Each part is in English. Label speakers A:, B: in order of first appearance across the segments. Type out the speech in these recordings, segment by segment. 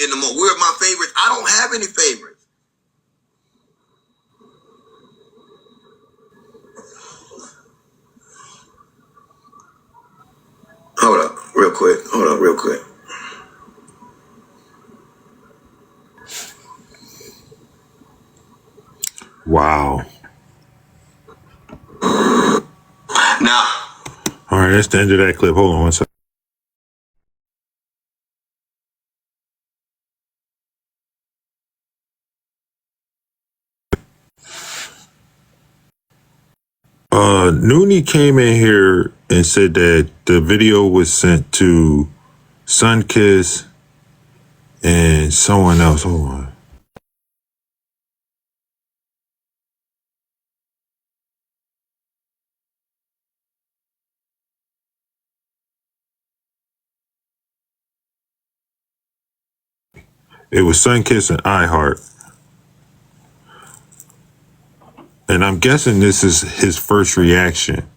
A: in the moment. We're my favorites. I don't have any favorites. Hold up, real quick.
B: Wow.
A: Now.
B: All right, that's the end of that clip. Hold on one second. Noonie came in here and said that the video was sent to Sunkiss and someone else. Hold on. It was Sunkiss and iHeart. And I'm guessing this is his first reaction.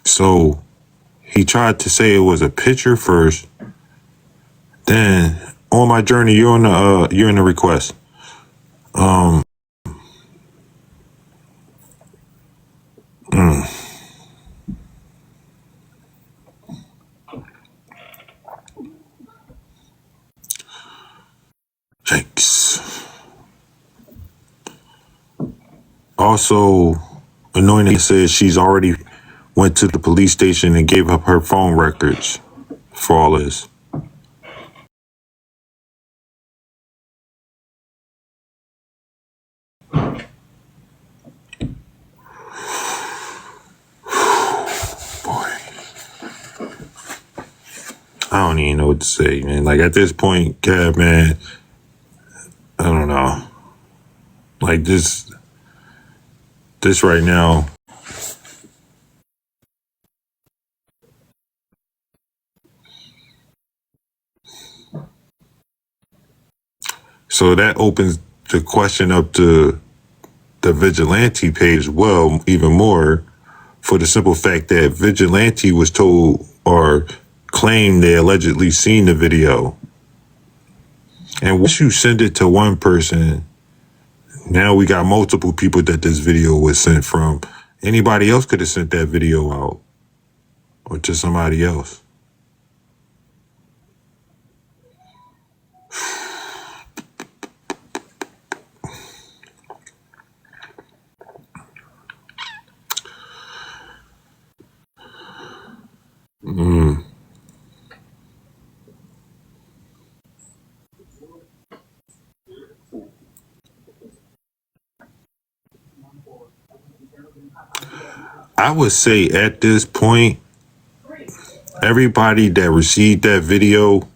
B: So he tried to say it was a picture first. Then on my journey, you're in the request. Yikes. Also, Anointing says she's already went to the police station and gave up her phone records for all this. Boy. I don't even know what to say, man. Like, at this point, Kev, man, I don't know. Like, this right now. So that opens the question up to the Vigilante page, well, even more, for the simple fact that Vigilante was told or claimed they allegedly seen the video. And once you send it to one person, now we got multiple people that this video was sent from. Anybody else could have sent that video out or to somebody else. I would say at this point, everybody that received that video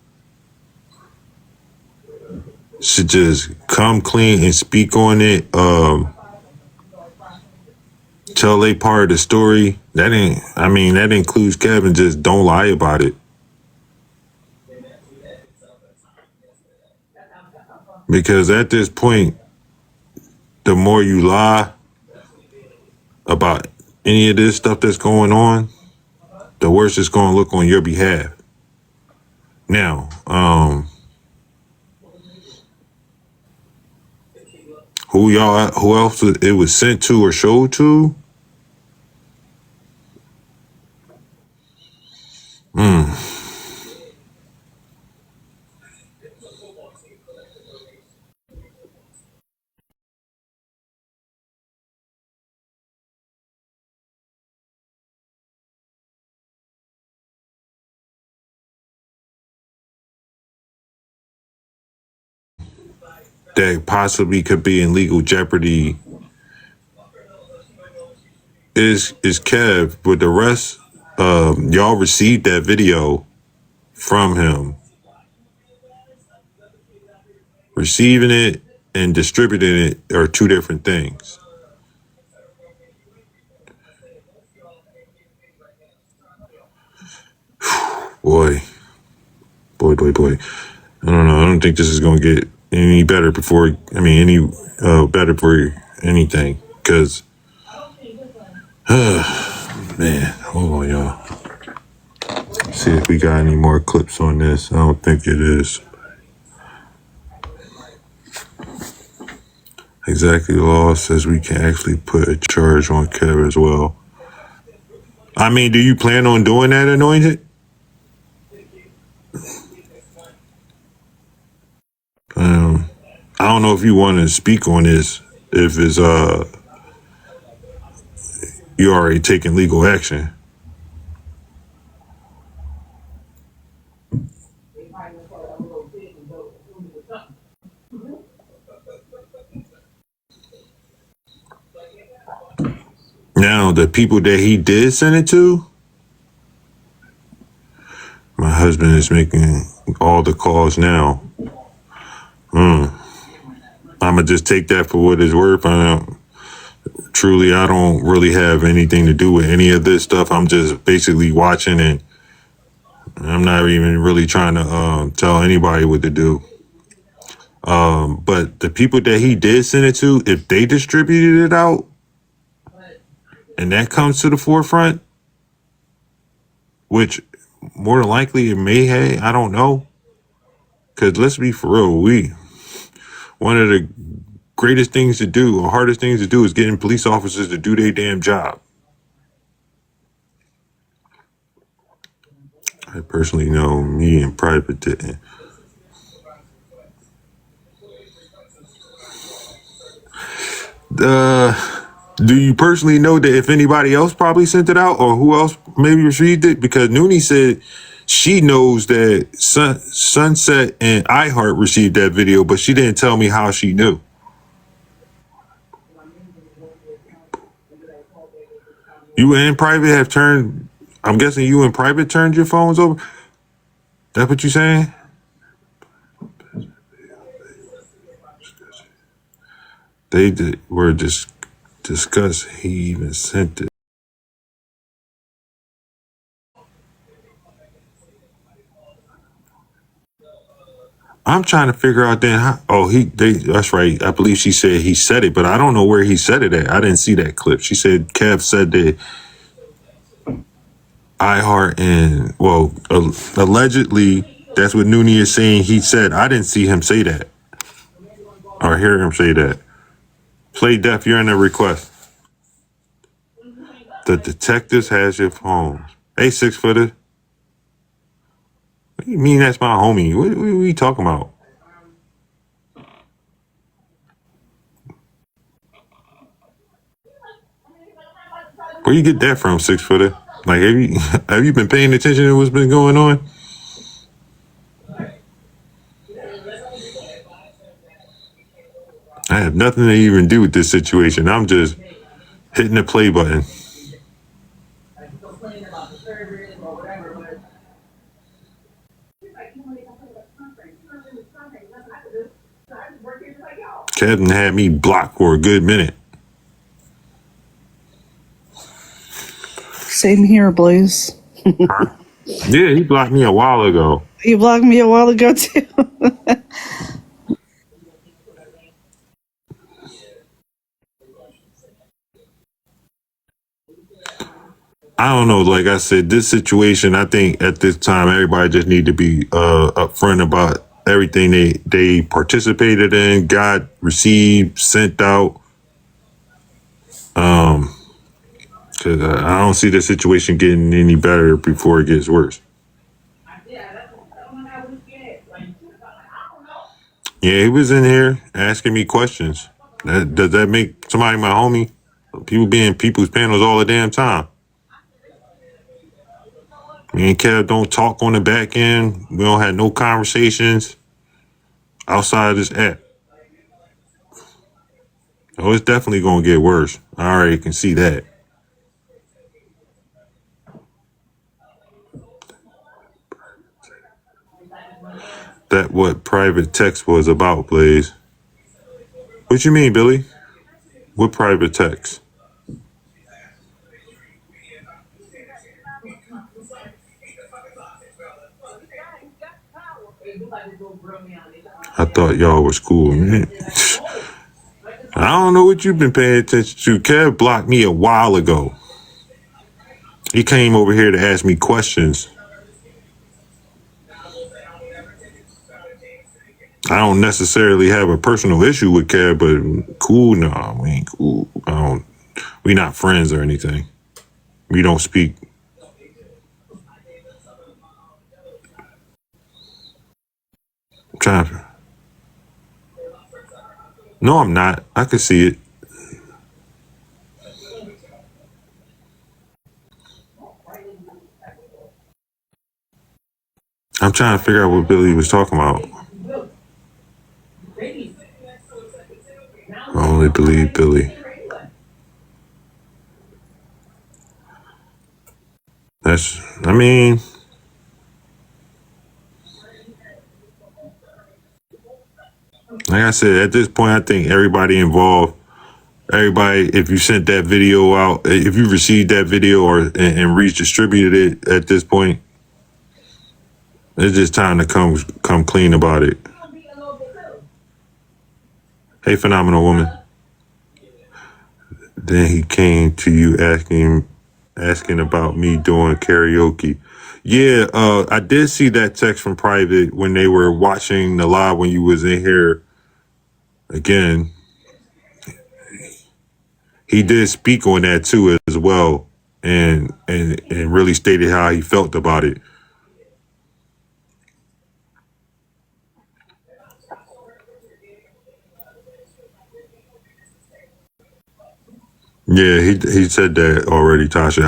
B: should just come clean and speak on it. Tell they part of the story. That includes Kevin. Just don't lie about it. Because at this point, the more you lie about any of this stuff that's going on, the worse it's going to look on your behalf. Now, who else it was sent to or showed to? That possibly could be in legal jeopardy is Kev, but the rest, y'all received that video from him. Receiving it and distributing it are two different things. Boy. I don't know. I don't think this is going to get any better better for anything. Because Man, hold on, y'all. See if we got any more clips on this. I don't think it is. Exactly, the law says we can actually put a charge on Kev as well. I mean, do you plan on doing that, Anointed? I don't know if you want to speak on this. If it's you already taking legal action. Now, the people that he did send it to, my husband is making all the calls now. I'm gonna just take that for what it's worth. I don't really have anything to do with any of this stuff. I'm just basically watching, and I'm not even really trying to tell anybody what to do. But the people that he did send it to, if they distributed it out, and that comes to the forefront, which more than likely it may have, I don't know. Because let's be for real, one of the greatest things to do, or hardest things to do, is getting police officers to do their damn job. I personally know me in private didn't. Do you personally know that if anybody else probably sent it out, or who else maybe received it? Because Noonie said she knows that Sunset and iHeart received that video, but she didn't tell me how she knew. You in private have turned, I'm guessing you in private turned your phones over? That's what you saying? Were just discussed. He even sent it. I'm trying to figure out then how, that's right. I believe she said he said it, but I don't know where he said it at. I didn't see that clip. She said Kev said that iHeart and, allegedly, that's what Noonie is saying he said. I didn't see him say that or hear him say that. Play Def, you're in a request. The detectives has your phone. Hey, 6-footer. What do you mean that's my homie? What are we talking about? Where you get that from, 6-footer? Like, have you been paying attention to what's been going on? I have nothing to even do with this situation. I'm just hitting the play button. Kevin had me blocked for a good minute.
C: Same here, Blaze.
B: Yeah, he blocked me a while ago.
C: You blocked me a while ago, too.
B: I don't know. Like I said, this situation, I think at this time, everybody just need to be upfront about everything they participated in, got, received, sent out. Because I don't see the situation getting any better before it gets worse. Yeah, he was in here asking me questions. Does that make somebody my homie? People be in people's panels all the damn time. Me and Kev don't talk on the back end. We don't have no conversations outside of this app. Oh, it's definitely going to get worse. I already can see that. That what private text was about, Blaze. What you mean, Billy? What private text? I thought y'all was cool, man. I don't know what you've been paying attention to. Kev blocked me a while ago. He came over here to ask me questions. I don't necessarily have a personal issue with Kev, but cool, no, we ain't cool. We not friends or anything. We don't speak. I'm trying to. No, I'm not. I can see it. I'm trying to figure out what Billy was talking about. I only believe Billy. I mean, like I said, at this point, I think everybody involved, if you sent that video out, if you received that video and redistributed it at this point, it's just time to come clean about it. Hey, phenomenal woman. Then he came to you asking about me doing karaoke. Yeah, I did see that text from Private when they were watching the live when you was in here again. He did speak on that too as well, and really stated how he felt about it. Yeah, he said that already, Tasha.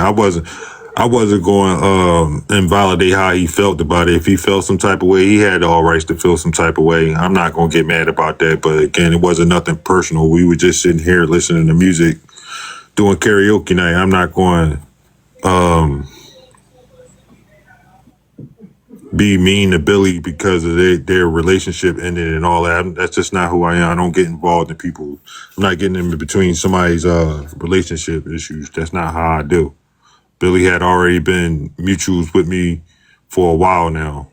B: I wasn't going invalidate how he felt about it. If he felt some type of way, he had all rights to feel some type of way. I'm not gonna get mad about that. But again, it wasn't nothing personal. We were just sitting here listening to music, doing karaoke night. I'm not going be mean to Billy because of their relationship ended and all that. That's just not who I am. I don't get involved in people. I'm not getting in between somebody's relationship issues. That's not how I do. Billy had already been mutuals with me for a while now.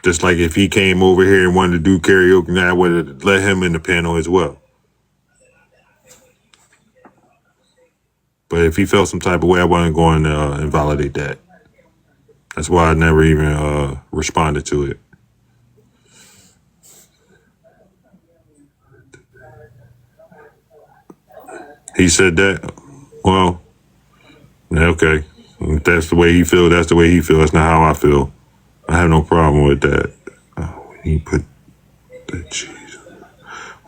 B: Just like if he came over here and wanted to do karaoke night, I would have let him in the panel as well. But if he felt some type of way, I wasn't going to invalidate that. That's why I never even responded to it. He said that. Well, okay. If that's the way he feels, that's the way he feels. That's not how I feel. I have no problem with that. Oh, we need to put the cheese.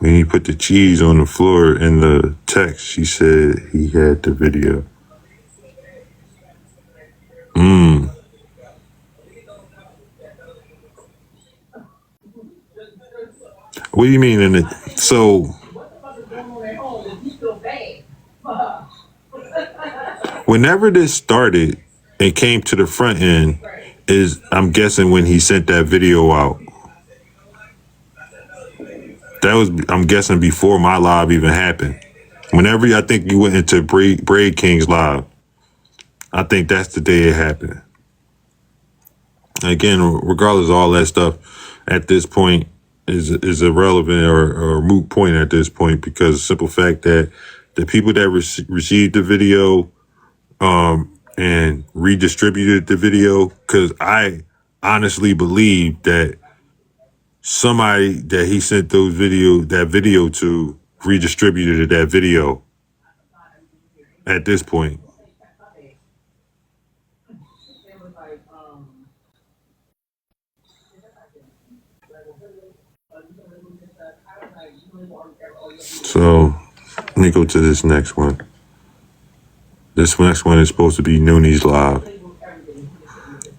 B: We need to put the cheese on the floor in the text. She said he had the video. What do you mean in it? So whenever this started and came to the front end is, I'm guessing, when he sent that video out. That was, I'm guessing, before my live even happened. Whenever I think you went into Braid King's live, I think that's the day it happened. Again, regardless of all that stuff, at this point is irrelevant or moot point at this point, because the simple fact that the people that received the video and redistributed the video, because I honestly believe that somebody that he sent that video to redistributed that video at this point. So let me go to this next one. This next one is supposed to be Nooney's live.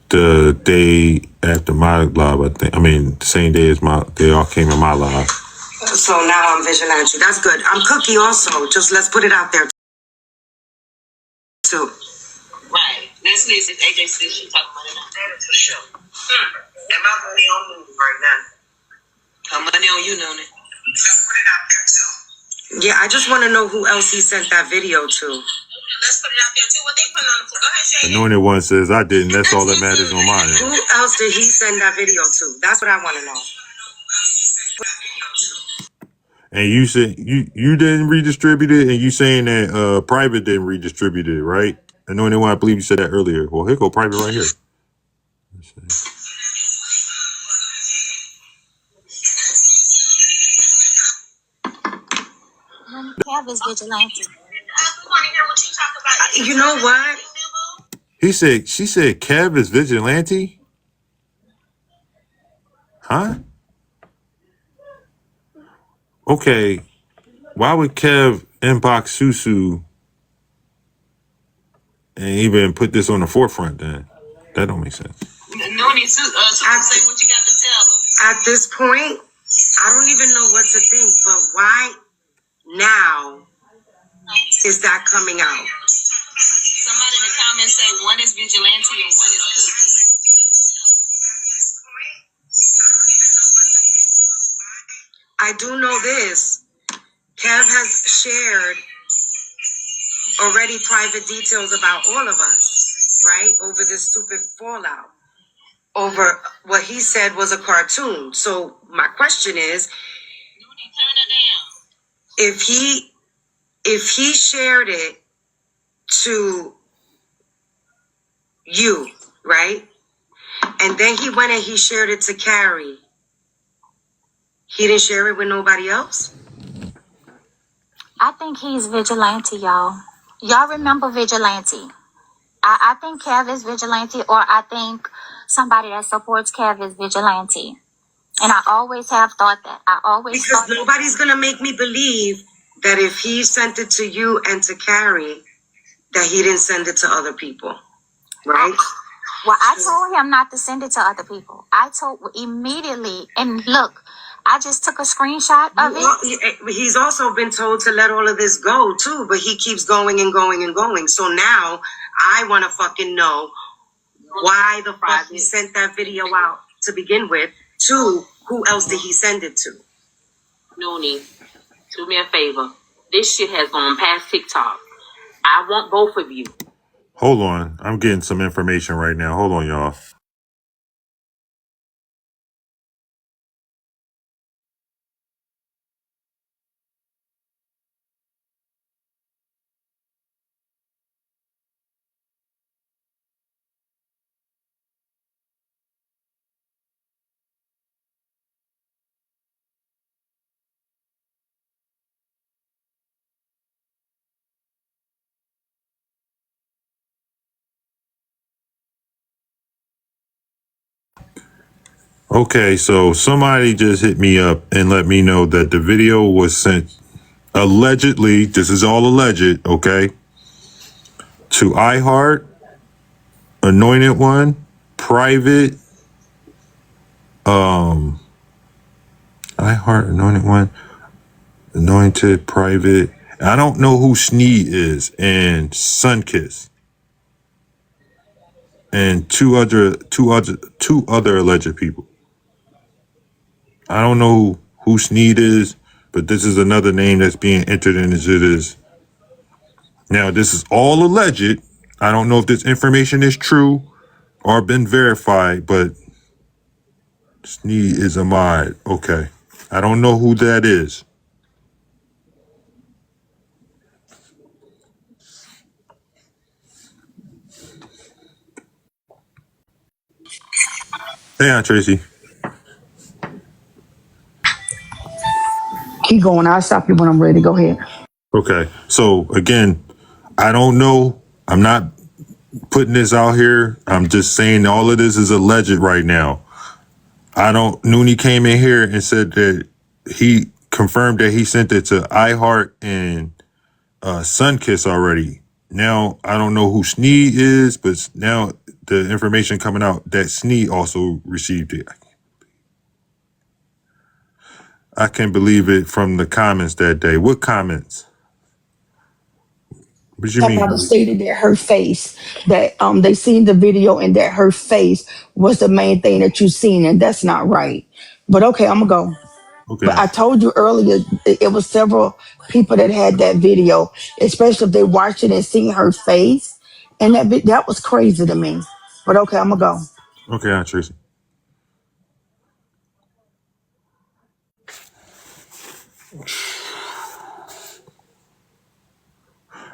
B: The day after my live, I think. I mean, the same day as they all came in my live.
D: So now I'm vigilante. That's good. I'm Cookie also. Just let's put it out there too.
E: Right. Let's listen. AJ says she talking about it for sure. And my money on me right now. Her money on you, Noni. Let's put it out there too.
D: Yeah, I just want to know who else he sent that video to.
E: Let's put it out there too. What they putting on the floor? Go ahead, Shay.
B: Anointed one says I didn't. That's all that matters on mine.
D: Who else did he send that video to? That's what I want to know.
B: And you said you didn't redistribute it, and you saying that private didn't redistribute it, right? Anointed one, I believe you said that earlier. Well, here go private right here.
F: Kev is vigilante.
D: You know what?
B: She said Kev is vigilante? Huh? Okay. Why would Kev inbox Susu and even put this on the forefront then? That don't make sense.
E: No need to say what you got to tell her.
D: At this point, I don't even know what to think, but why now is that coming out?
E: Somebody in the comments say one is vigilante and one is cookie.
D: I do know this. Kev has shared already private details about all of us, right? Over this stupid fallout. Over what he said was a cartoon. So my question is, if he shared it to you, right? And then he went and he shared it to Carrie. He didn't share it with nobody else?
F: I think he's vigilante, y'all. Y'all remember vigilante. I think Kev is vigilante, or I think somebody that supports Kev is vigilante. And I always have thought that.
D: Because nobody's going to make me believe that if he sent it to you and to Carrie, that he didn't send it to other people, right?
F: I told him not to send it to other people. I told immediately, and look, I just took a screenshot of it.
D: He's also been told to let all of this go too, but he keeps going and going and going. So now I want to fucking know why the fuck he sent that video out to begin with. To who else did he send it to?
E: Noonie, do me a favor. This shit has gone past TikTok. I want both of you.
B: Hold on. I'm getting some information right now. Hold on, y'all. Okay, so somebody just hit me up and let me know that the video was sent allegedly, this is all alleged, okay, to iHeart, Anointed One, Private, iHeart, Anointed One, Anointed, Private. I don't know who Sneed is, and Sunkiss, and two other alleged people. I don't know who Sneed is, but this is another name that's being entered into this. Now, this is all alleged. I don't know if this information is true or been verified, but Sneed is a mod. Okay. I don't know who that is. Hey, Aunt Tracy.
C: Keep going. I'll stop you when I'm ready. Go ahead.
B: Okay. So, again, I don't know. I'm not putting this out here. I'm just saying all of this is alleged right now. Noonie came in here and said that he confirmed that he sent it to iHeart and Sunkiss already. Now, I don't know who Sneed is, but now the information coming out that Sneed also received it. I can't believe it from the comments that day. What comments? What you mean?
C: Somebody stated that her face, that they seen the video and that her face was the main thing that you seen, and that's not right. But okay, I'm gonna go.
B: Okay.
C: But I told you earlier, it was several people that had that video, especially if they watched it and seen her face, and that was crazy to me. But okay, I'm gonna go.
B: Okay, Aunt Tracy.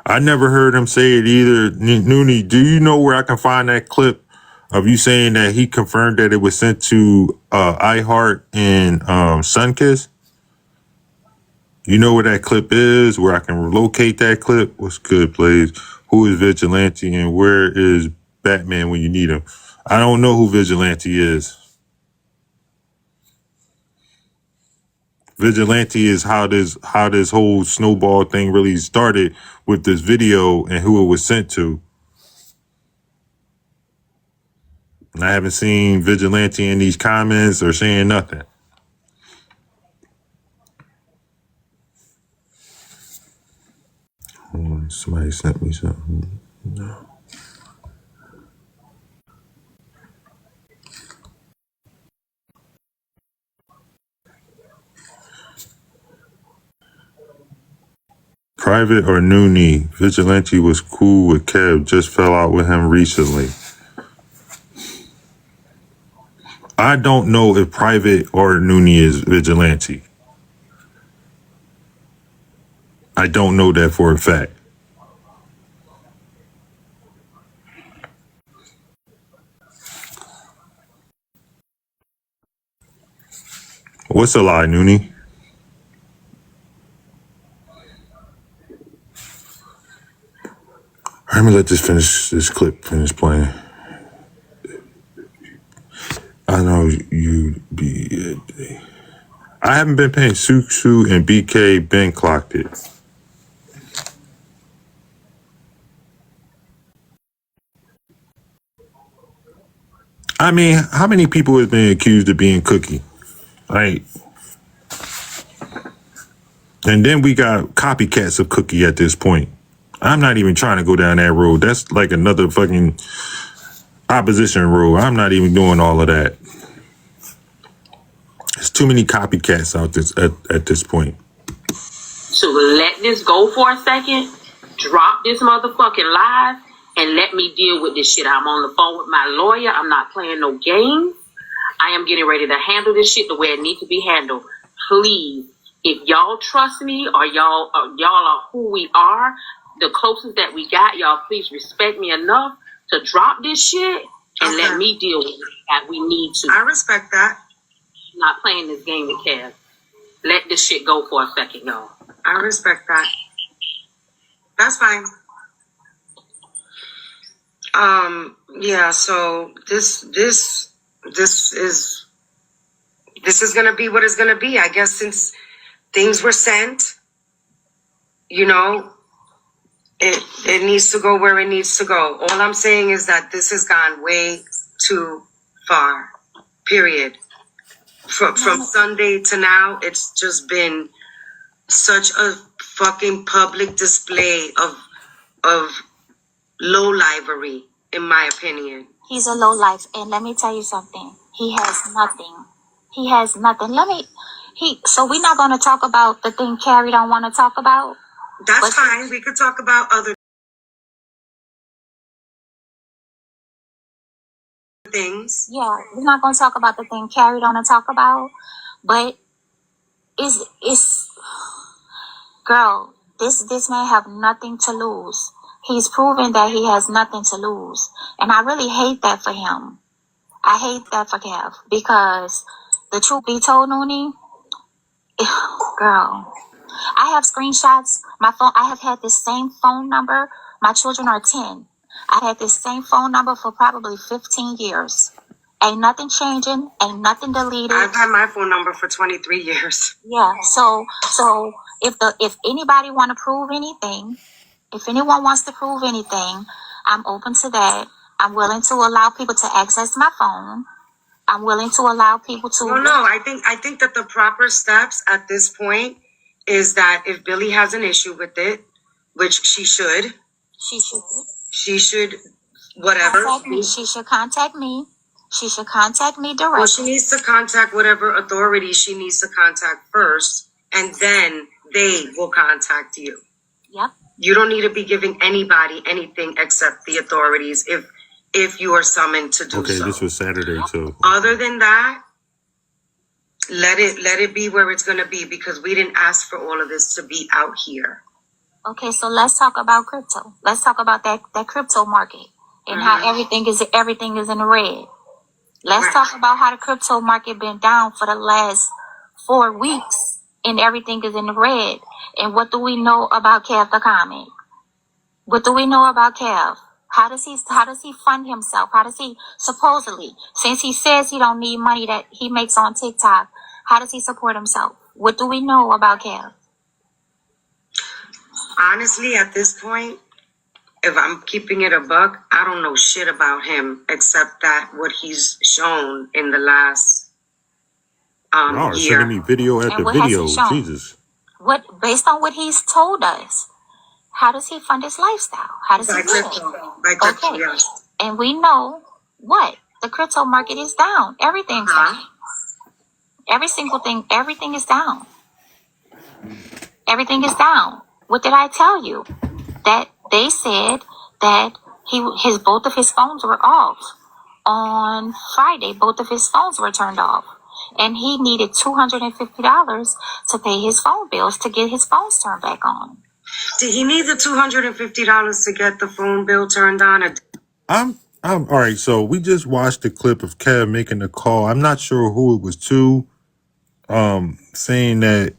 B: I never heard him say it either. Noonie, do you know where I can find that clip of you saying that he confirmed that it was sent to iHeart and Sunkiss? You know where that clip is, where I can locate that clip? What's good, Blaze? Who is Vigilante and where is Batman when you need him? I don't know who Vigilante is. Vigilante is how this whole snowball thing really started with this video and who it was sent to. And I haven't seen Vigilante in these comments or saying nothing. Somebody sent me something. No. Private or Noonie, Vigilante was cool with Kev, just fell out with him recently. I don't know if Private or Noonie is Vigilante. I don't know that for a fact. What's a lie, Noonie? Let me let this clip finish playing. I know you be. I haven't been paying Susu and BK Ben clocked it. I mean, how many people have been accused of being Cookie? Right? And then we got copycats of Cookie at this point. I'm not even trying to go down that road. That's like another fucking opposition road. I'm not even doing all of that. There's too many copycats out this at this point.
E: So let this go for a second, drop this motherfucking live, and let me deal with this shit. I'm on the phone with my lawyer. I'm not playing no games. I am getting ready to handle this shit the way it needs to be handled. Please, if y'all trust me or y'all are who we are, the closest that we got, y'all please respect me enough to drop this shit and let me deal with it that we need to.
D: I respect that.
E: I'm not playing this game with Kev. Let this shit go for a second, y'all.
D: I respect that. That's fine. Yeah, so this is gonna be what it's gonna be. I guess since things were sent, you know, it needs to go where it needs to go. All I'm saying is that this has gone way too far. Period. From Sunday to now, it's just been such a fucking public display of low-livery, in my opinion.
F: He's a low life, and let me tell you something. He has nothing. He has nothing. So we're not gonna talk about the thing Carrie don't want to talk about.
D: That's fine. We could talk about other things.
F: Yeah, we're not gonna talk about the thing Carrie don't want to talk about, but it's girl. This man have nothing to lose. He's proven that he has nothing to lose, and I really hate that for him. I hate that for Kev because the truth be told, Noonie, girl, I have screenshots. My phone. I have had this same phone number. My children are 10. I had this same phone number for probably 15 years. Ain't nothing changing. Ain't nothing deleted.
D: I've had my phone number for 23 years.
F: Yeah. So if anybody want to prove anything, if anyone wants to prove anything, I'm open to that. I'm willing to allow people to access my phone. I'm willing to allow people to.
D: No. I think that the proper steps at this point is that if Billy has an issue with it, which she should. She should. Whatever.
F: She should contact me. She should contact me directly.
D: Well, she needs to contact whatever authority she needs to contact first, and then they will contact you.
F: Yep.
D: You don't need to be giving anybody anything except the authorities if you are summoned to do so.
B: Okay, this was Saturday too.
D: Other than that, Let it be where it's gonna be, because we didn't ask for all of this to be out here.
F: Okay, so let's talk about crypto. Let's talk about that crypto market and how everything is in the red. Let's talk about how the crypto market been down for the last 4 weeks and everything is in the red. And what do we know about Kev the Comic? What do we know about Kev? How does he fund himself? How does he supposedly, since he says he don't need money that he makes on TikTok, how does he support himself? What do we know about Kev?
D: Honestly, at this point, if I'm keeping it a buck, I don't know shit about him except that what he's shown in the last
B: Y'all are
D: year.
B: sending me video
F: And
B: after
F: what has he
B: video.
F: shown?
B: Jesus.
F: What, based on what he's told us, how does he fund his lifestyle? How does he
D: By
F: live?
D: crypto. By crypto,
F: Okay.
D: yes.
F: And we know what? The crypto market is down. Everything's down. Every single thing, everything is down. Everything is down. What did I tell you? That they said that both of his phones were off. On Friday, both of his phones were turned off. And he needed $250 to pay his phone bills to get his phones turned back on.
D: Did he need the $250 to get the phone bill turned on? Or
B: I'm all right. So we just watched the clip of Kev making the call. I'm not sure who it was to, saying that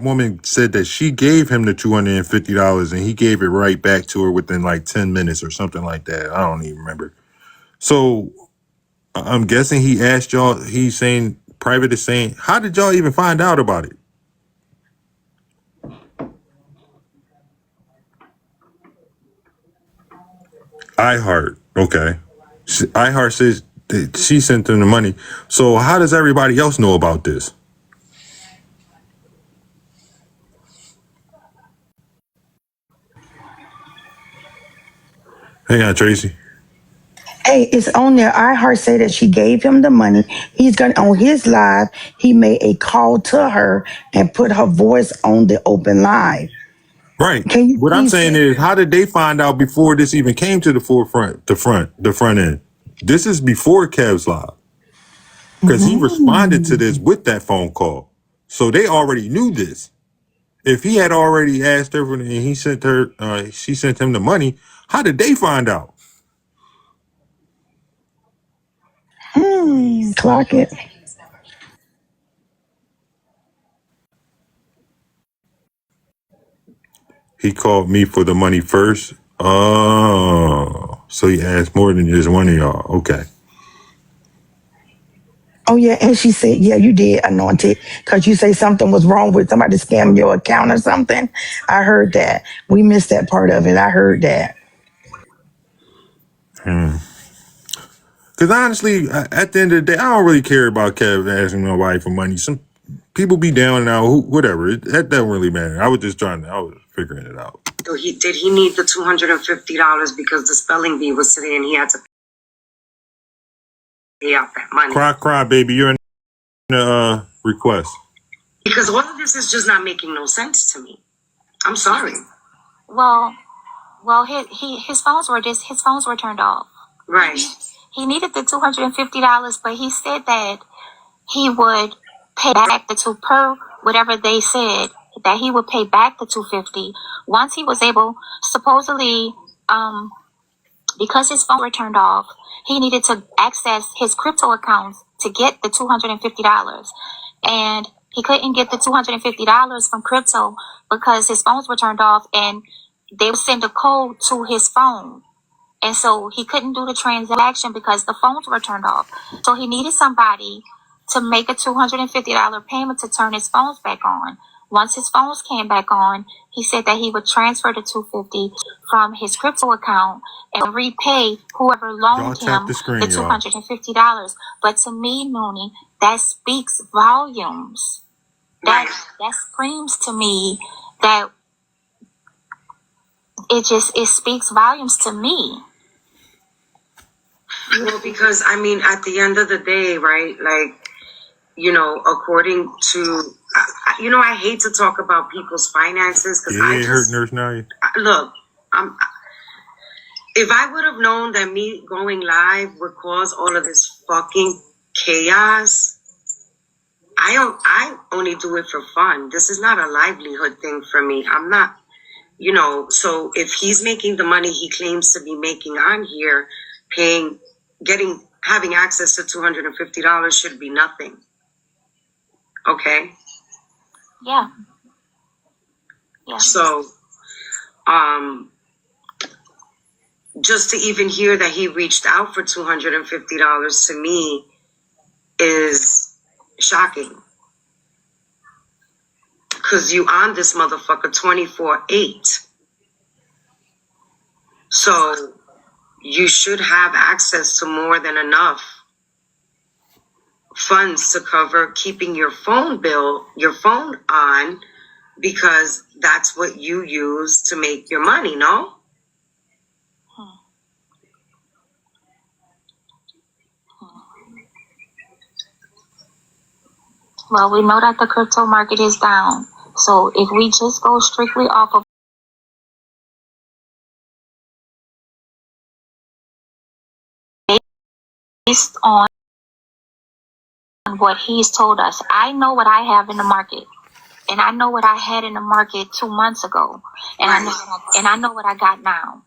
B: woman said that she gave him the $250 and he gave it right back to her within like 10 minutes or something like that. I don't even remember. So I'm guessing he asked y'all, he's saying, Private is saying, how did y'all even find out about it? iHeart. Okay. iHeart says that she sent them the money. So how does everybody else know about this? Hang on, Tracy.
C: Hey, it's on there. iHeart say that she gave him the money. He's gonna on his live. He made a call to her and put her voice on the open live.
B: Right.
C: Can you
B: What I'm
C: please
B: saying is, how did they find out before this even came to the forefront, the front end? This is before Kev's live. Because he responded to this with that phone call. So they already knew this. If he had already asked her and he sent her, she sent him the money, how did they find out?
C: clock it?
B: He called me for the money first. Oh, so he asked more than just one of y'all. Okay.
C: Oh yeah, and she said, "Yeah, you did, Anointed, because you say something was wrong with somebody scammed your account or something." I heard that. We missed that part of it. I heard that.
B: Because honestly, at the end of the day, I don't really care about Kev asking nobody for money. Some people be down now, whatever. That doesn't really matter. I was figuring it out.
D: did he need the $250 because the spelling bee was today and he had to pay out that money?
B: Cry, baby. You're in the request.
D: Because all of this is just not making no sense to me. I'm sorry.
F: Well, his phones were turned off.
D: Right.
F: He needed the $250, but he said that he would pay back the two per whatever they said, that he would pay back the $250 once he was able, supposedly, because his phone were turned off, he needed to access his crypto accounts to get the $250. And he couldn't get the $250 from crypto because his phones were turned off and they would send a code to his phone. And so he couldn't do the transaction because the phones were turned off. So he needed somebody to make a $250 payment to turn his phones back on. Once his phones came back on, he said that he would transfer the $250 from his crypto account and repay whoever loaned him the $250. But to me, Noonie, that speaks volumes. That screams to me that it speaks volumes to me.
D: Well, because I mean, at the end of the day, right? Like, you know, according to, I hate to talk about people's finances because I
B: hurt Nurse Naya.
D: Look, if I would have known that me going live would cause all of this fucking chaos, I only do it for fun. This is not a livelihood thing for me. I'm not, so if he's making the money he claims to be making on here, having access to $250 should be nothing. Okay?
F: Yeah. Yeah.
D: So, just to even hear that he reached out for $250 to me is shocking. Because you on this motherfucker 24/8. So you should have access to more than enough funds to cover keeping your phone on, because that's what you use to make your money, no?
F: Well, we know that the crypto market is down. So if we just go strictly off of based on what he's told us, I know what I have in the market. And I know what I had in the market 2 months ago. And I know what I got now.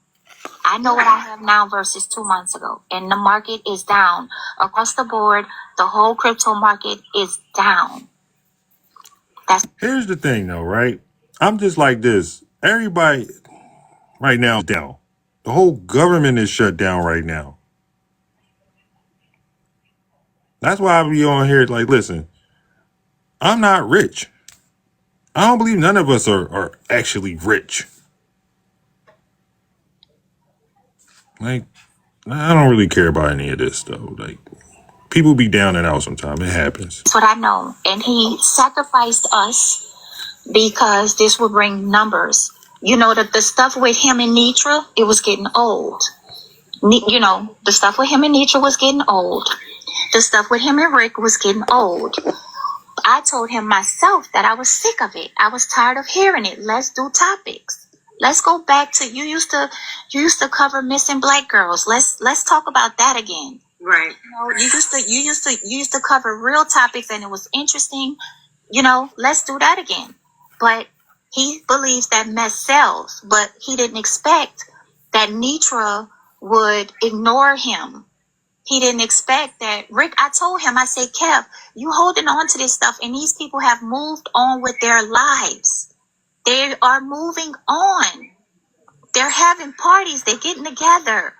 F: I know what I have now versus 2 months ago. And the market is down. Across the board, the whole crypto market is down.
B: Here's the thing, though, right? I'm just like this. Everybody right now is down. The whole government is shut down right now. That's why I be on here like, listen, I'm not rich. I don't believe none of us are actually rich. Like, I don't really care about any of this, though. Like, people be down and out sometimes. It happens.
F: That's what I know. And he sacrificed us because this would bring numbers. The stuff with him and Nitra, it was getting old. The stuff with him and Nitra was getting old. The stuff with him and Rick was getting old. I told him myself that I was sick of it. I was tired of hearing it. Let's do topics. Let's go back to you used to cover missing black girls. Let's talk about that again.
D: Right.
F: You used to cover real topics and it was interesting. Let's do that again. But he believes that mess sells, but he didn't expect that Nitra would ignore him. He didn't expect that. Rick, I told him, I said, Kev, you holding on to this stuff and these people have moved on with their lives. They are moving on. They're having parties. They're getting together.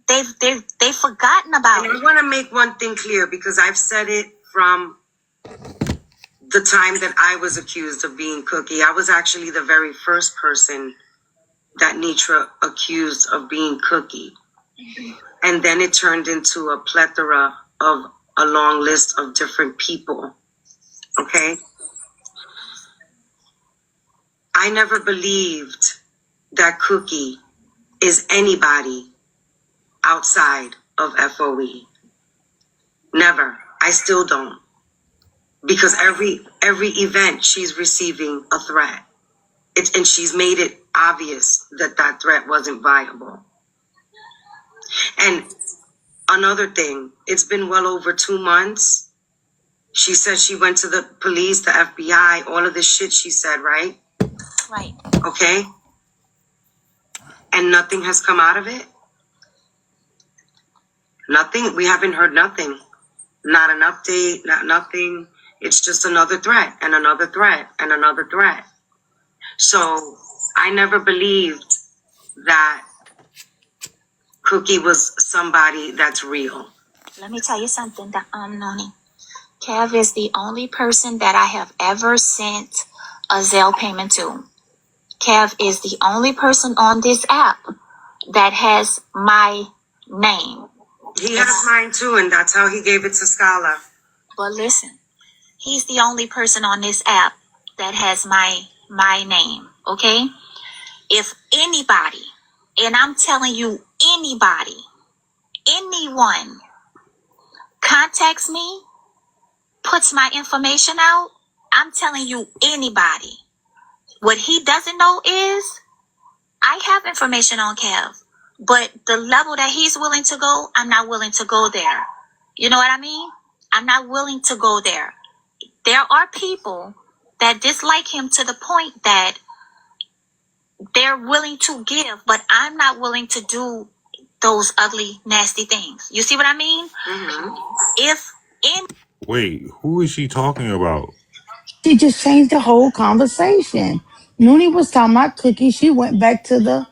F: They've forgotten about it.
D: I want to make one thing clear, because I've said it from the time that I was accused of being Cookie. I was actually the very first person that Nitra accused of being Cookie. And then it turned into a plethora of a long list of different people. Okay? I never believed that Cookie is anybody outside of FOE. Never. I still don't. Because every event she's receiving a threat. And she's made it obvious that threat wasn't viable. And another thing, it's been well over 2 months. She said she went to the police, the FBI, all of this shit she said, right?
F: Right.
D: Okay? And nothing has come out of it? Nothing? We haven't heard nothing. Not an update, not nothing. It's just another threat and another threat and another threat. So I never believed that Cookie was somebody that's real.
F: Let me tell you something, Noni. Kev is the only person that I have ever sent a Zelle payment to. Kev is the only person on this app that has my name.
D: He has mine too, and that's how he gave it to Scala.
F: But listen, he's the only person on this app that has my name, okay? If anybody, and I'm telling you, anybody, anyone contacts me, puts my information out, I'm telling you, anybody. What he doesn't know is I have information on Kev, but the level that he's willing to go, I'm not willing to go there. You know what I mean? I'm not willing to go there. There are people that dislike him to the point that they're willing to give, but I'm not willing to do those ugly, nasty things. You see what I mean?
D: Mm-hmm.
F: If in
B: Wait, who is she talking about?
C: She just changed the whole conversation. Noonie was talking about Cookie. She went back to the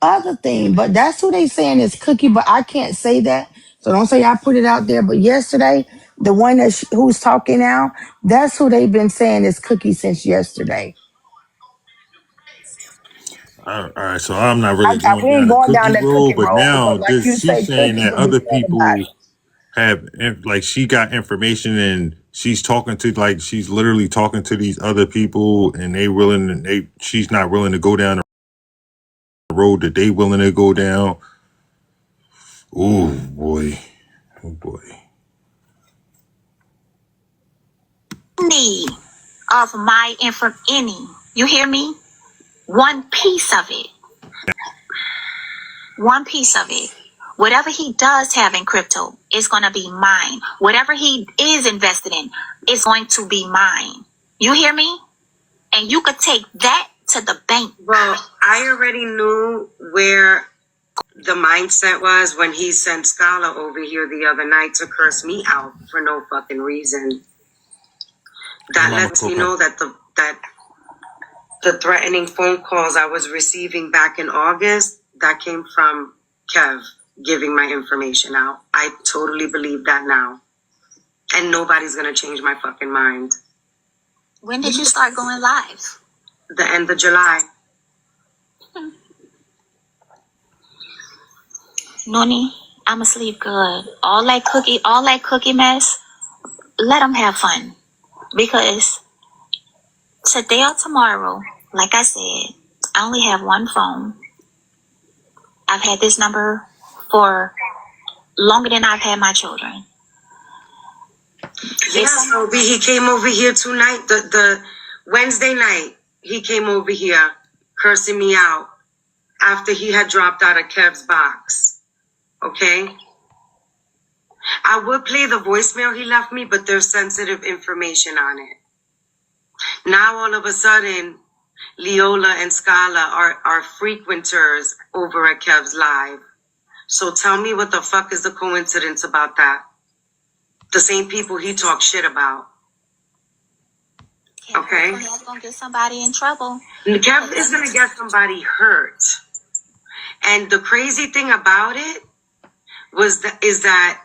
C: other thing, but that's who they saying is Cookie, but I can't say that. So don't say I put it out there. But yesterday, the one that who's talking now, that's who they've been saying is Cookie since yesterday.
B: All right, so I'm not really going
C: We
B: down
C: ain't
B: the
C: going down
B: cookie
C: the
B: road,
C: Cookie
B: but
C: road
B: now
C: because, like you
B: this
C: say,
B: she's saying
C: Cookie
B: that
C: would be
B: other
C: mad about
B: people
C: it.
B: have like she got information and she's talking to like she's literally talking to these other people and she's not willing to go down the road that they willing to go down. Oh boy. Oh boy.
F: any of my you hear me? One piece of it. One piece of it. Whatever he does have in crypto is going to be mine. Whatever he is invested in is going to be mine. You hear me? And you could take that to the bank.
D: Well, I already knew where the mindset was when he sent Scala over here the other night to curse me out for no fucking reason. That lets me know that the threatening phone calls I was receiving back in August, that came from Kev giving my information out. I totally believe that now. And nobody's gonna change my fucking mind.
F: When did you start going live?
D: The end of July.
F: Noni, I'ma sleep good. All that cookie mess, let them have fun. Because today or tomorrow, like I said, I only have one phone. I've had this number for longer than I've had my children.
D: Yeah, so he came over here tonight, the Wednesday night, he came over here cursing me out after he had dropped out of Kev's box. Okay? I would play the voicemail he left me, but there's sensitive information on it. Now all of a sudden, Leola and Scala are frequenters over at Kev's live. So tell me what the fuck is the coincidence about that? The same people he talks shit about. Okay?
F: That's gonna get somebody in trouble.
D: Kev is gonna get somebody hurt. And the crazy thing about it is that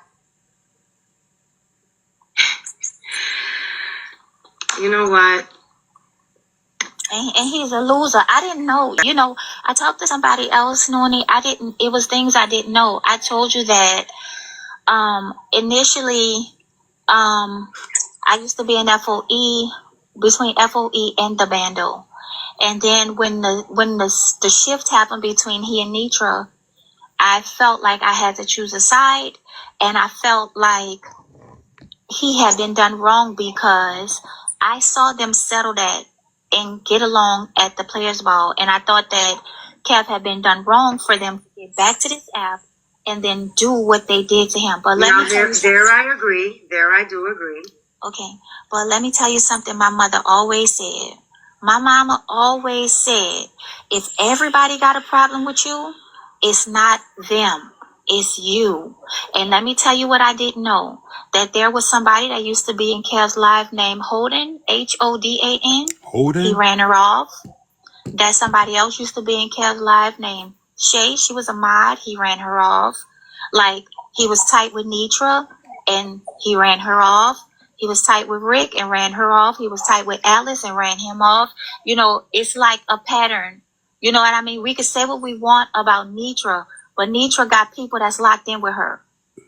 D: you know what?
F: And he's a loser. I didn't know. I talked to somebody else, Noni. It was things I didn't know. I told you that initially I used to be in FOE, between FOE and the bando. And then when the shift happened between he and Nitra, I felt like I had to choose a side, and I felt like he had been done wrong because I saw them settle that and get along at the Players Ball, and I thought that Kev had been done wrong for them to get back to this app and then do what they did to him. But
D: I agree. There I do agree.
F: Okay, but let me tell you something my mother always said. My mama always said, if everybody got a problem with you, it's not them, it's you. And let me tell you what I didn't know. That there was somebody that used to be in Kev's live named Holden, Hodan.
B: Holden?
F: He ran her off. That somebody else used to be in Kev's live named Shay. She was a mod. He ran her off. Like, he was tight with Nitra and he ran her off. He was tight with Rick and ran her off. He was tight with Alice and ran him off. It's like a pattern. You know what I mean? We could say what we want about Nitra, but Nitra got people that's locked in with her.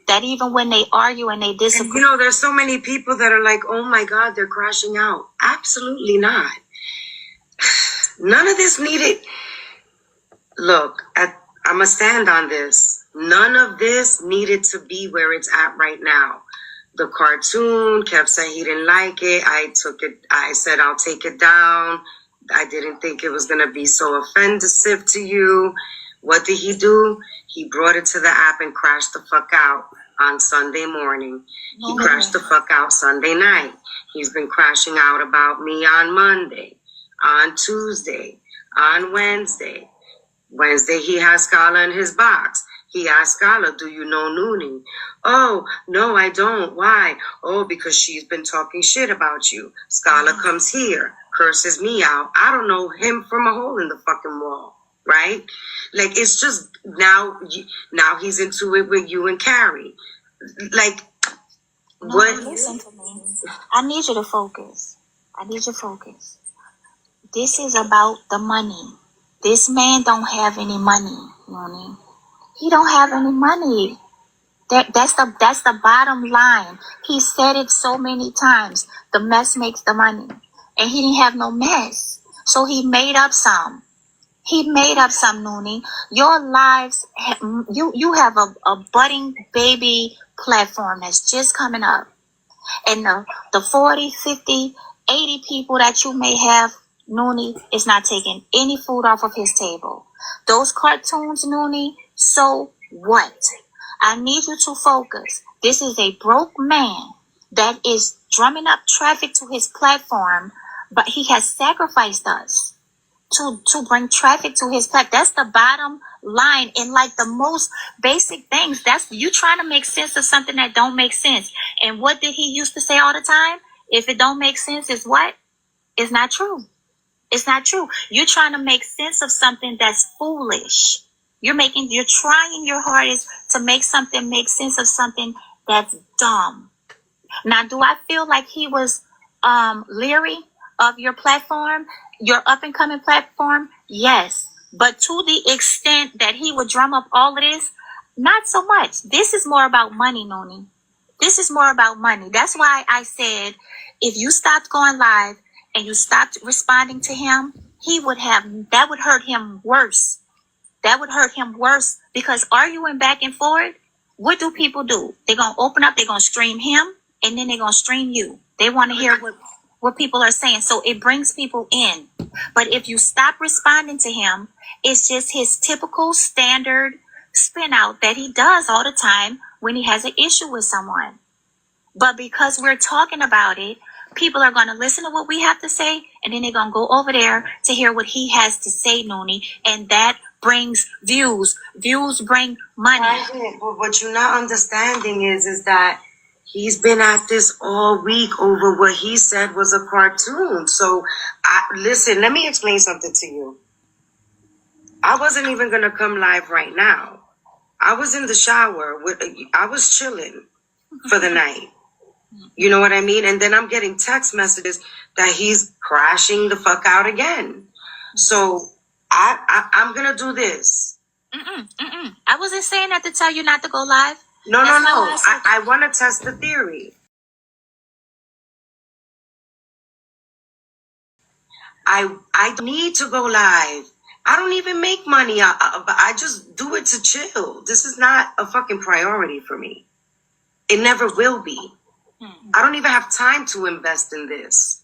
F: That even when they argue and they disagree.
D: And there's so many people that are like, oh my God, they're crashing out. Absolutely not. None of this needed. Look, I'm going to stand on this. None of this needed to be where it's at right now. The cartoon, Kev said he didn't like it. I said, I'll take it down. I didn't think it was going to be so offensive to you. What did he do? He brought it to the app and crashed the fuck out. on Sunday morning. He crashed the fuck out Sunday night. He's been crashing out about me on Monday, on Tuesday, on Wednesday. Wednesday, he has Scala in his box. He asked Scala, do you know Noonie? Oh, no, I don't. Why? Oh, because she's been talking shit about you. Scala comes here, curses me out. I don't know him from a hole in the fucking wall, right? Like, it's just now he's into it with you and Carrie. Like,
F: No,
D: what?
F: listen to me. I need you to focus. I need you to focus. This is about the money. This man don't have any money, Noni. He don't have any money. That's the bottom line. He said it so many times. The mess makes the money. And he didn't have no mess. So he made up some. He made up some, Noonie. Your lives, you have a budding baby platform that's just coming up. And the 40, 50, 80 people that you may have, Noonie, is not taking any food off of his table. Those cartoons, Noonie, so what? I need you to focus. This is a broke man that is drumming up traffic to his platform, but he has sacrificed us to bring traffic to his platform. That's the bottom line in like the most basic things. That's you trying to make sense of something that don't make sense. And what did he used to say all the time? If it don't make sense, it's what? It's not true. It's not true. You're trying to make sense of something that's foolish. You're trying your hardest to make something make sense of something that's dumb. Now, do I feel like he was leery of your platform, your up and coming platform? Yes. But to the extent that he would drum up all of this, not so much. This is more about money, Noni. This is more about money. That's why I said if you stopped going live and you stopped responding to him, that would hurt him worse. That would hurt him worse because arguing back and forth, what do people do? They're going to open up, they're going to stream him, and then they're going to stream you. They want to hear what people are saying. So it brings people in. But if you stop responding to him, it's just his typical standard spin out that he does all the time when he has an issue with someone. But because we're talking about it, people are going to listen to what we have to say, and then they're going to go over there to hear what he has to say, Noni. And that brings views. Views bring money.
D: But what you're not understanding is that he's been at this all week over what he said was a cartoon. So, listen, let me explain something to you. I wasn't even going to come live right now. I was in the shower. I was chilling for the night. You know what I mean? And then I'm getting text messages that he's crashing the fuck out again. So I'm going to do this.
F: I wasn't saying that to tell you not to go live.
D: No. I want to test the theory. I need to go live. I don't even make money. I just do it to chill. This is not a fucking priority for me. It never will be. I don't even have time to invest in this.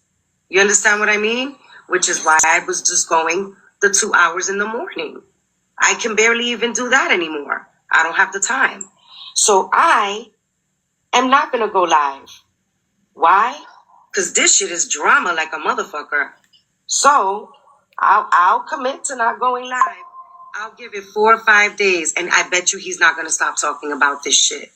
D: You understand what I mean? Which is why I was just going the 2 hours in the morning. I can barely even do that anymore. I don't have the time. So I am not going to go live. Why? Because this shit is drama like a motherfucker. So I'll commit to not going live. I'll give it 4 or 5 days, and I bet you he's not going to stop talking about this shit.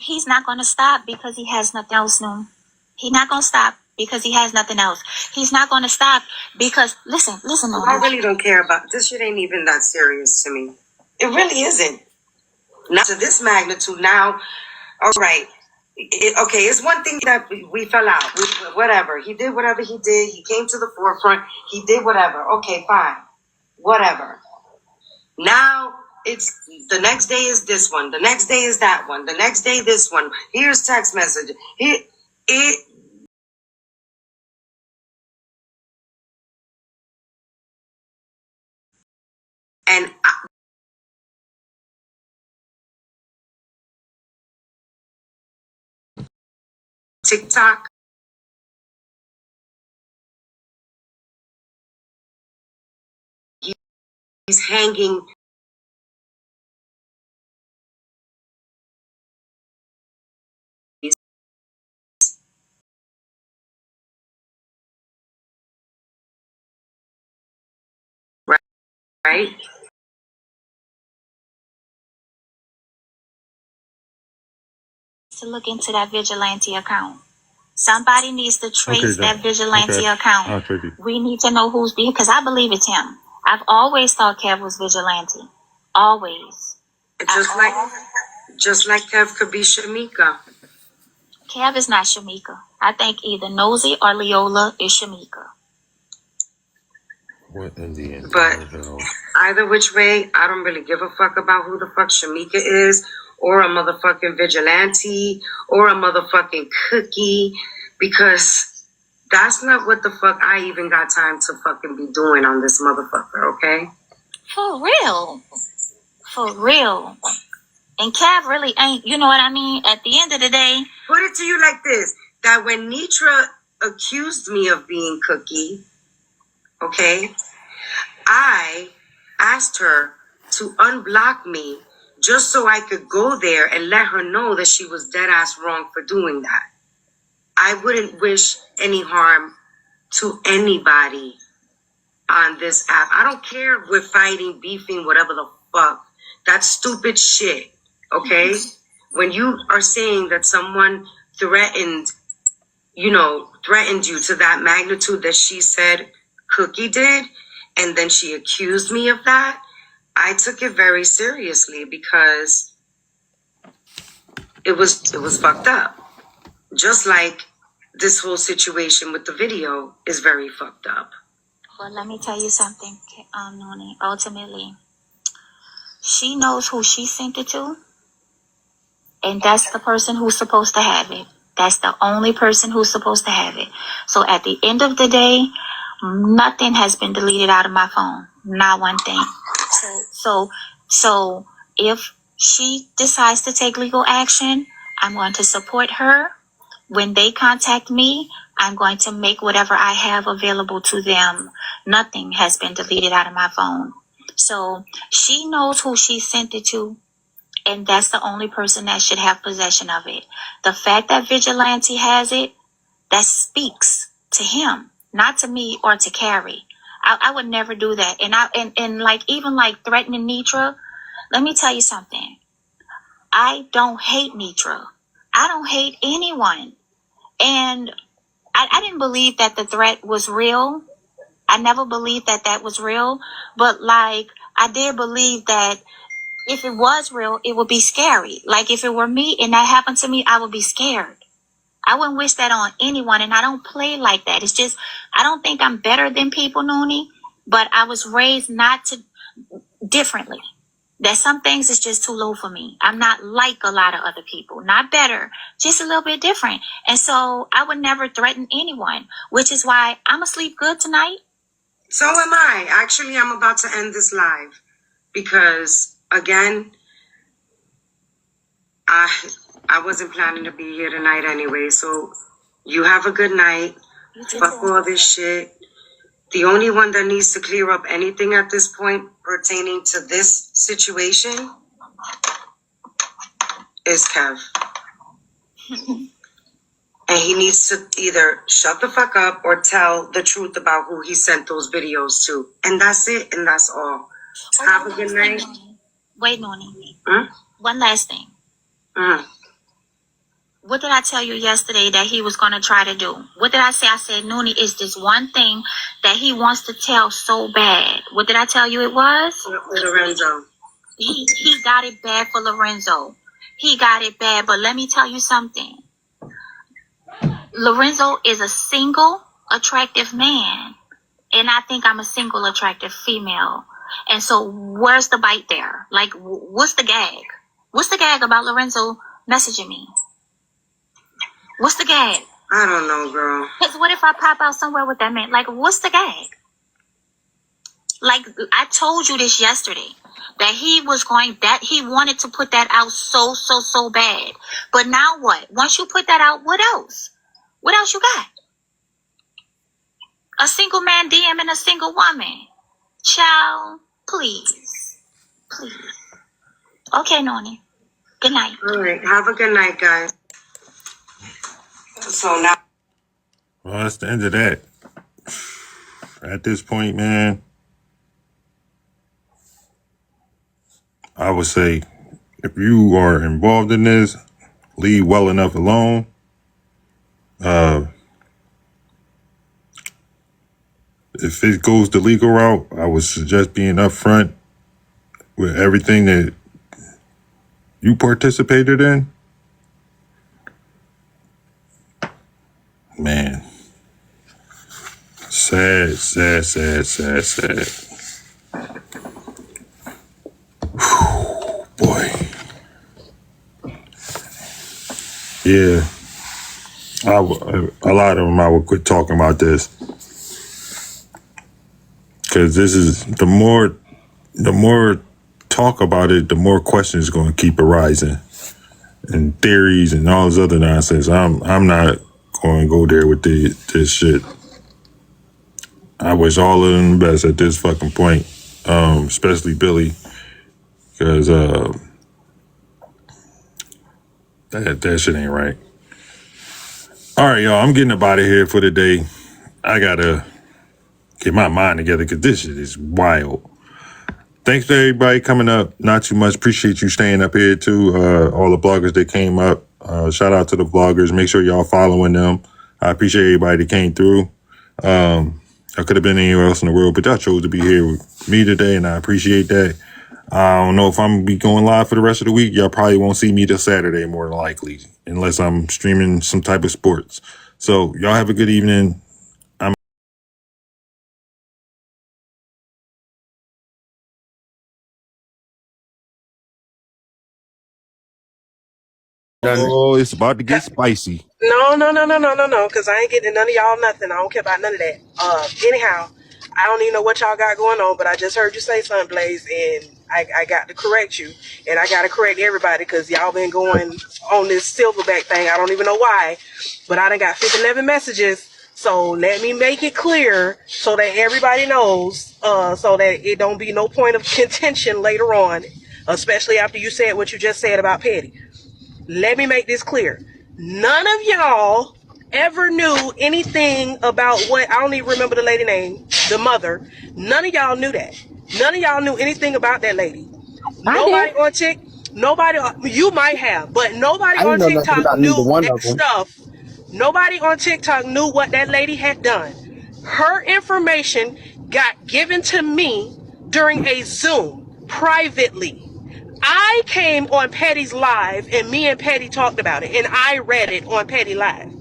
F: He's not going to stop because he has nothing else new. He's not going to stop because he has nothing else. He's not going to stop because, listen.
D: I really don't care about this shit. Ain't even that serious to me. It really isn't. Not to this magnitude now. All right. Okay, it's one thing that we fell out. Whatever. He did whatever he did. He came to the forefront. He did whatever. Okay, fine. Whatever. Now it's the next day is this one. The next day is that one. The next day this one. Here's text message. And TikTok. He's hanging right?
F: To look into that vigilante account. Somebody needs to trace that vigilante account. We need to know who's being, because I believe it's him. I've always thought Kev was vigilante. Always.
D: Just like Kev could be Shamika.
F: Kev is not Shamika. I think either Nosy or Leola is Shamika.
B: What Indian?
D: But either which way, I don't really give a fuck about who the fuck Shamika is, or a motherfucking vigilante, or a motherfucking cookie, because that's not what the fuck I even got time to fucking be doing on this motherfucker, okay?
F: For real. For real. And Kev really ain't, you know what I mean? At the end of the day.
D: Put it to you like this, that when Nitra accused me of being cookie, okay, I asked her to unblock me just so I could go there and let her know that she was dead ass wrong for doing that. I wouldn't wish any harm to anybody on this app. I don't care if we're fighting, beefing, whatever the fuck. That's stupid shit, okay? When you are saying that someone threatened you to that magnitude that she said Cookie did, and then she accused me of that, I took it very seriously because it was fucked up. Just like this whole situation with the video is very fucked up.
F: Well, let me tell you something, Noni. Ultimately, she knows who she sent it to, and that's the person who's supposed to have it. That's the only person who's supposed to have it. So at the end of the day, nothing has been deleted out of my phone. Not one thing. So if she decides to take legal action, I'm going to support her. When they contact me, I'm going to make whatever I have available to them. Nothing has been deleted out of my phone. So she knows who she sent it to, and that's the only person that should have possession of it. The fact that Vigilante has it, that speaks to him, not to me or to Carrie. I would never do that. And like even like threatening Nitra, let me tell you something. I don't hate Nitra. I don't hate anyone. And I didn't believe that the threat was real. I never believed that that was real. But like, I did believe that if it was real, it would be scary. Like if it were me and that happened to me, I would be scared. I wouldn't wish that on anyone, and I don't play like that. It's just, I don't think I'm better than people, Noonie, but I was raised not to, differently. That some things is just too low for me. I'm not like a lot of other people. Not better, just a little bit different. And so I would never threaten anyone, which is why I'm asleep good tonight.
D: So am I. Actually, I'm about to end this live because, again, I wasn't planning to be here tonight anyway. So you have a good night. Fuck all this shit. The only one that needs to clear up anything at this point pertaining to this situation is Kev. And he needs to either shut the fuck up or tell the truth about who he sent those videos to. And that's it, and that's all. Have a good night.
F: Wait, Noonie.
D: Hmm?
F: One last thing.
D: Hmm.
F: What did I tell you yesterday that he was going to try to do? What did I say? I said, Noonie, is this one thing that he wants to tell so bad. What did I tell you it was?
D: Lorenzo.
F: He got it bad for Lorenzo. He got it bad, but let me tell you something. Lorenzo is a single, attractive man. And I think I'm a single, attractive female. And so where's the bite there? Like, what's the gag? What's the gag about Lorenzo messaging me? What's the gag?
D: I don't know, girl.
F: Because what if I pop out somewhere with that man? Like, what's the gag? Like, I told you this yesterday. That he wanted to put that out so bad. But now what? Once you put that out, what else? What else you got? A single man DMing a single woman. Child, please. Please. Okay, Noni. Good night.
D: All right. Have a good night, guys. So now.
B: Well, that's the end of that. At this point, man, I would say if you are involved in this, leave well enough alone. If it goes the legal route, I would suggest being upfront with everything that you participated in. Man, sad. Whew, boy. Yeah. A lot of them, I would quit talking about this. Because this is, the more talk about it, the more questions going to keep arising. And theories and all this other nonsense. I'm not going to go there with this shit. I wish all of them the best at this fucking point. Especially Billy. Because that shit ain't right. All right, y'all. I'm getting up out of here for the day. I gotta get my mind together because this shit is wild. Thanks to everybody coming up. Not too much. Appreciate you staying up here too. All the bloggers that came up. Shout out to the vloggers. Make sure y'all following them. I appreciate everybody that came through. I could have been anywhere else in the world, but y'all chose to be here with me today, and I appreciate that. I don't know if I'm going to be going live for the rest of the week. Y'all probably won't see me till Saturday, more than likely, unless I'm streaming some type of sports. So y'all have a good evening. Oh, it's about to get spicy.
G: No, because I ain't getting none of y'all nothing. I don't care about none of that. Anyhow, I don't even know what y'all got going on, but I just heard you say something, Blaze, and I got to correct you, and I got to correct everybody because y'all been going on this silverback thing. I don't even know why, but I done got 11 messages. So let me make it clear so that everybody knows, so that it don't be no point of contention later on, especially after you said what you just said about Petty. Let me make this clear. None of y'all ever knew anything about what, I don't even remember the lady name, the mother. None of y'all knew that. None of y'all knew anything about that lady. Nobody on TikTok, you might have, but nobody on TikTok knew that stuff. Nobody on TikTok knew what that lady had done. Her information got given to me during a Zoom privately. I came on Petty's live and me and Petty talked about it and I read it on Petty live.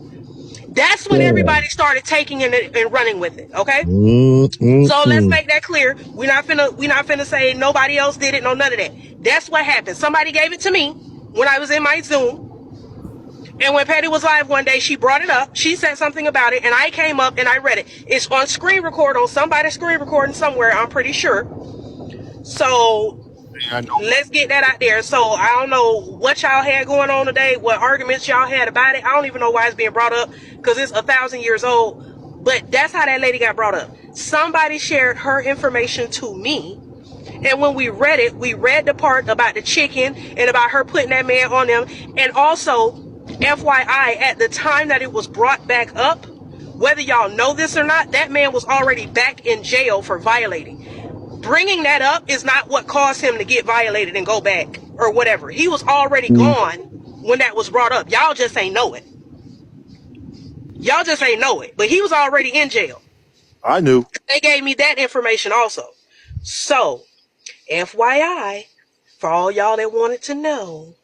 G: That's when everybody started taking it and running with it. Okay. So let's make that clear. We're not finna say nobody else did it. No, none of that. That's what happened. Somebody gave it to me when I was in my Zoom. And when Petty was live one day, she brought it up. She said something about it and I came up and I read it. It's on screen record, on somebody's screen recording somewhere, I'm pretty sure. So let's get that out there. So I don't know what y'all had going on today, what arguments y'all had about it. I don't even know why it's being brought up because it's 1,000 years old. But that's how that lady got brought up. Somebody shared her information to me. And when we read it, we read the part about the chicken and about her putting that man on them. And also, FYI, at the time that it was brought back up, whether y'all know this or not, that man was already back in jail for violating. Bringing that up is not what caused him to get violated and go back or whatever. He was already gone when that was brought up. Y'all just ain't know it. Y'all just ain't know it. But he was already in jail.
B: I knew.
G: They gave me that information also. So, FYI, for all y'all that wanted to know,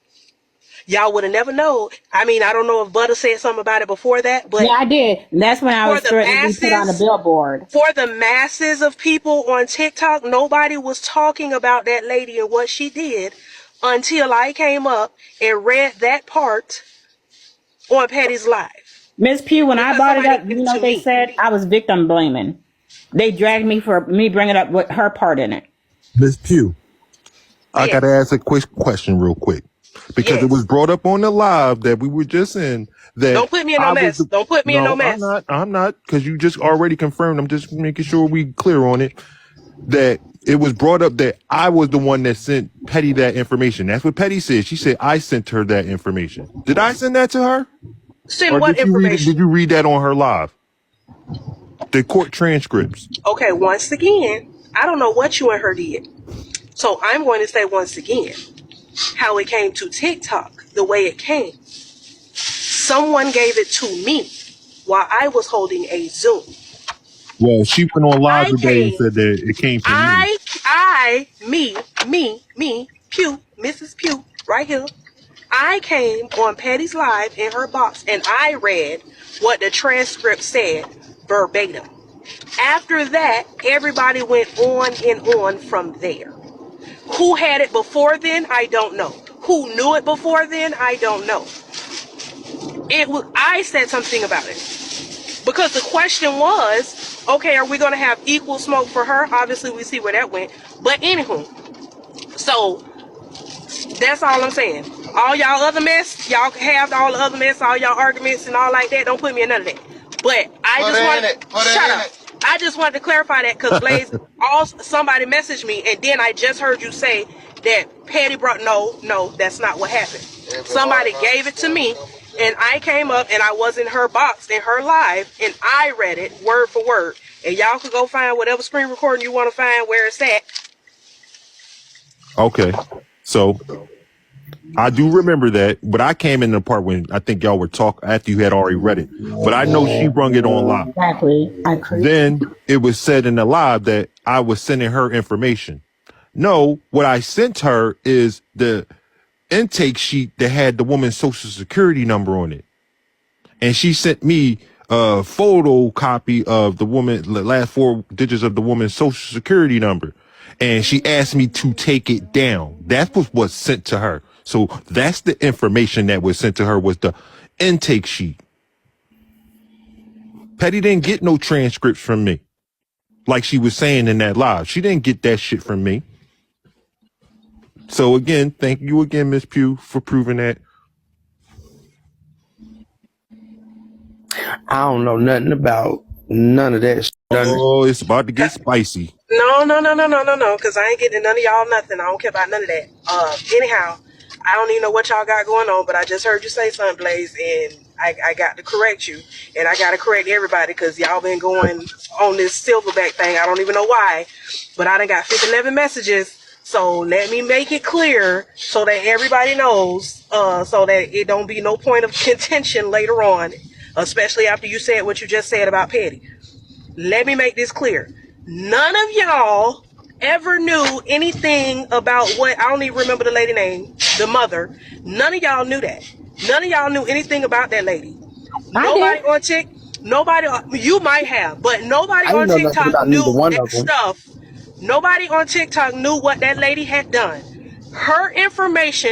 G: y'all would have never known. I mean, I don't know if Butter said something about it before that, but
H: yeah, I did. And that's when I was threatened to be put on a billboard.
G: For the masses of people on TikTok, nobody was talking about that lady and what she did until I came up and read that part on Petty's live.
H: Miss Pugh, when I brought it up, you know, they said I was victim blaming. They dragged me for me bringing up with her part in it.
B: Miss Pugh, I got to ask a quick question real quick. Because it was brought up on the live that we were just in. That
G: don't put me in no mess. Don't put me in no mess.
B: I'm not, because you just already confirmed. I'm just making sure we clear on it. That it was brought up that I was the one that sent Petty that information. That's what Petty said. She said I sent her that information. Did I send that to her?
G: Send what information?
B: Did you read that on her live? The court transcripts.
G: Okay, once again, I don't know what you and her did. So I'm going to say once again how it came to TikTok, the way it came. Someone gave it to me while I was holding a Zoom.
B: Well, she went on live
G: I
B: today and
G: came,
B: said that it came from you.
G: me, Pew, Mrs. Pew, right here. I came on Patty's Live in her box and I read what the transcript said verbatim. After that, everybody went on and on from there. Who had it before then? I don't know. Who knew it before then? I don't know. I said something about it. Because the question was, okay, are we going to have equal smoke for her? Obviously, we see where that went. But anywho, so that's all I'm saying. All y'all other mess, y'all have all the other mess, all y'all arguments and all like that. Don't put me in none of that. But I I just wanted to clarify that because Blaze, somebody messaged me and then I just heard you say that Patty brought. No, that's not what happened. Somebody gave it to me and I came up and I was in her box in her live and I read it word for word. And y'all could go find whatever screen recording you want to find where it's at.
B: Okay. So I do remember that, but I came in the part when I think y'all were talking after you had already read it. But I know she brung it on live.
H: Exactly.
B: Then it was said in the live that I was sending her information. No, what I sent her is the intake sheet that had the woman's social security number on it. And she sent me a photocopy of the last 4 digits of the woman's social security number. And she asked me to take it down. That was what's sent to her. So that's the information that was sent to her was the intake sheet. Petty didn't get no transcripts from me. Like she was saying in that live. She didn't get that shit from me. So again, thank you again, Miss Pugh, for proving that.
I: I don't know nothing about none of that shit.
B: Oh, it's about to get spicy.
G: No, because I ain't getting none of y'all nothing. I don't care about none of that. Anyhow, I don't even know what y'all got going on, but I just heard you say something, Blaze, and I got to correct you. And I got to correct everybody because y'all been going on this silverback thing. I don't even know why, but I done got 11 messages. So let me make it clear so that everybody knows, so that it don't be no point of contention later on, especially after you said what you just said about Petty. Let me make this clear. None of y'all ever knew anything about what, I don't even remember the lady name, the mother. None of y'all knew that. None of y'all knew anything about that lady. Nobody on TikTok, you might have, but nobody on TikTok knew that stuff. Nobody on TikTok knew what that lady had done. Her information